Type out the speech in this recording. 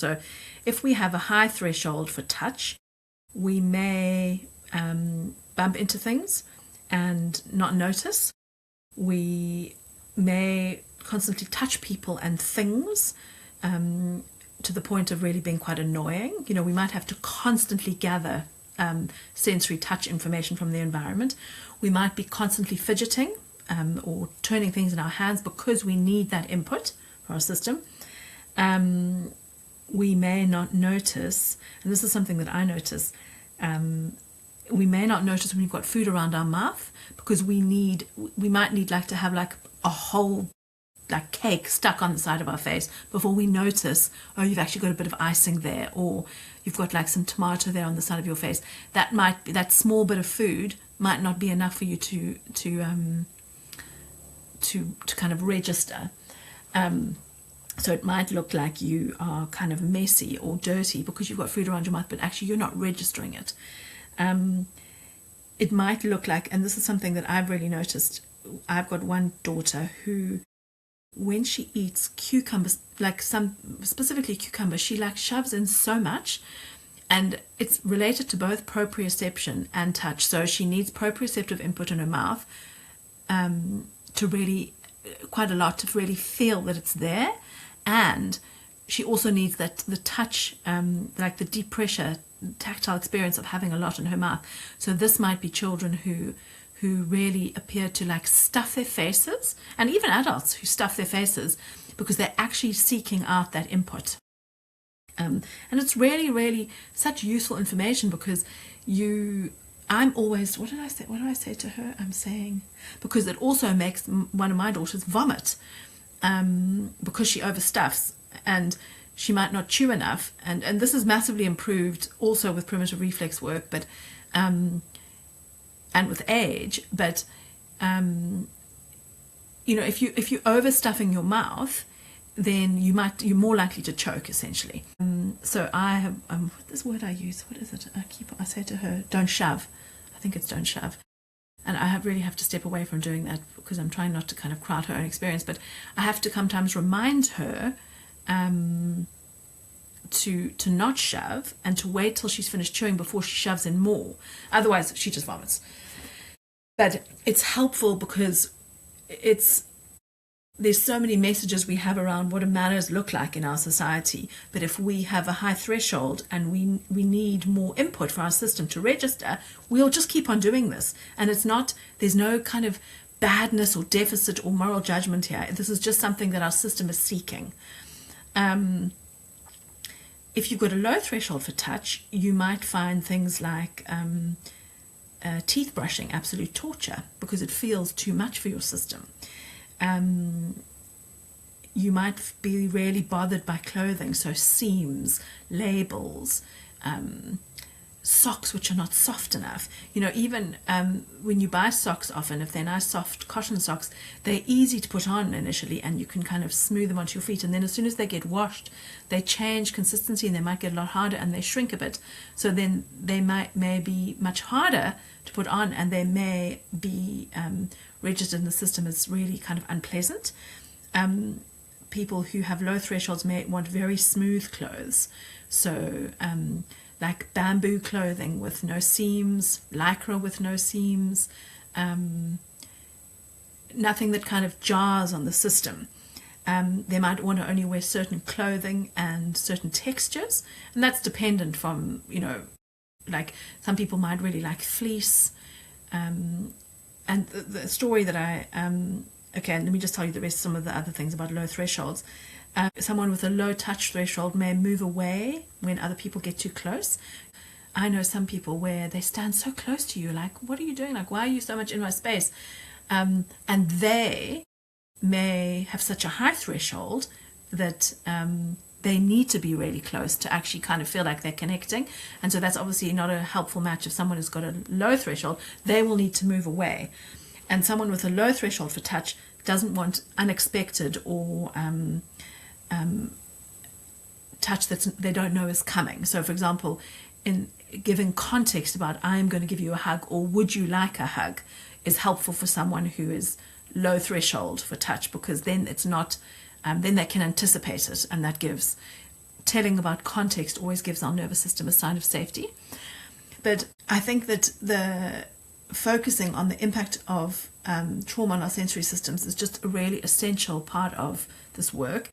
So if we have a high threshold for touch, we may bump into things and not notice. We may constantly touch people and things to the point of really being quite annoying. You know, we might have to constantly gather sensory touch information from the environment. We might be constantly fidgeting or turning things in our hands because we need that input for our system. We may not notice, and this is something that I notice, we may not notice when we've got food around our mouth because we might need like to have like a whole like cake stuck on the side of our face before we notice, oh, you've actually got a bit of icing there, or you've got like some tomato there on the side of your face. That might be, that small bit of food might not be enough for you to kind of register. So it might look like you are kind of messy or dirty because you've got food around your mouth, but actually you're not registering it. It might look like, and this is something that I've really noticed, I've got one daughter who, when she eats cucumbers, like some specifically cucumbers, she like shoves in so much, and it's related to both proprioception and touch. So she needs proprioceptive input in her mouth to really, quite a lot, to really feel that it's there. And she also needs that the touch, like the deep pressure, tactile experience of having a lot in her mouth. So this might be children who really appear to like stuff their faces, and even adults who stuff their faces because they're actually seeking out that input. And it's really, really such useful information because I'm always, what do I say to her? I'm saying, because it also makes one of my daughters vomit because she overstuffs and she might not chew enough. And this is massively improved also with primitive reflex work, but and with age. But you know, if you're overstuffing your mouth, then you're more likely to choke essentially. So I have this word I use. What is it? I say to her, "Don't shove." I think it's "don't shove." And I really have to step away from doing that because I'm trying not to kind of crowd her own experience. But I have to sometimes remind her to not shove and to wait till she's finished chewing before she shoves in more. Otherwise, she just vomits. But it's helpful because there's so many messages we have around what manners look like in our society. But if we have a high threshold and we need more input for our system to register, we'll just keep on doing this. And there's no kind of badness or deficit or moral judgment here. This is just something that our system is seeking. If you've got a low threshold for touch, you might find things like teeth brushing absolute torture because it feels too much for your system. You might be really bothered by clothing, so seams, labels, socks which are not soft enough. You know, even when you buy socks often, if they're nice soft cotton socks, they're easy to put on initially and you can kind of smooth them onto your feet, and then as soon as they get washed, they change consistency and they might get a lot harder and they shrink a bit. So then they may be much harder to put on, and they may be registered in the system as really kind of unpleasant. People who have low thresholds may want very smooth clothes, so like bamboo clothing with no seams, lycra with no seams, nothing that kind of jars on the system. They might want to only wear certain clothing and certain textures, and that's dependent from, you know, like some people might really like fleece. And the story that okay, let me just tell you the rest of some of the other things about low thresholds. Someone with a low touch threshold may move away when other people get too close. I know some people where they stand so close to you, like, what are you doing? Like, why are you so much in my space? And they may have such a high threshold that they need to be really close to actually kind of feel like they're connecting. And so that's obviously not a helpful match. If someone has got a low threshold, they will need to move away. And someone with a low threshold for touch doesn't want unexpected or touch that they don't know is coming. So, for example, in giving context about I'm going to give you a hug or would you like a hug is helpful for someone who is low threshold for touch, because then it's not, then they can anticipate it, and that gives telling about context always gives our nervous system a sign of safety. But I think that the focusing on the impact of trauma on our sensory systems is just a really essential part of this work.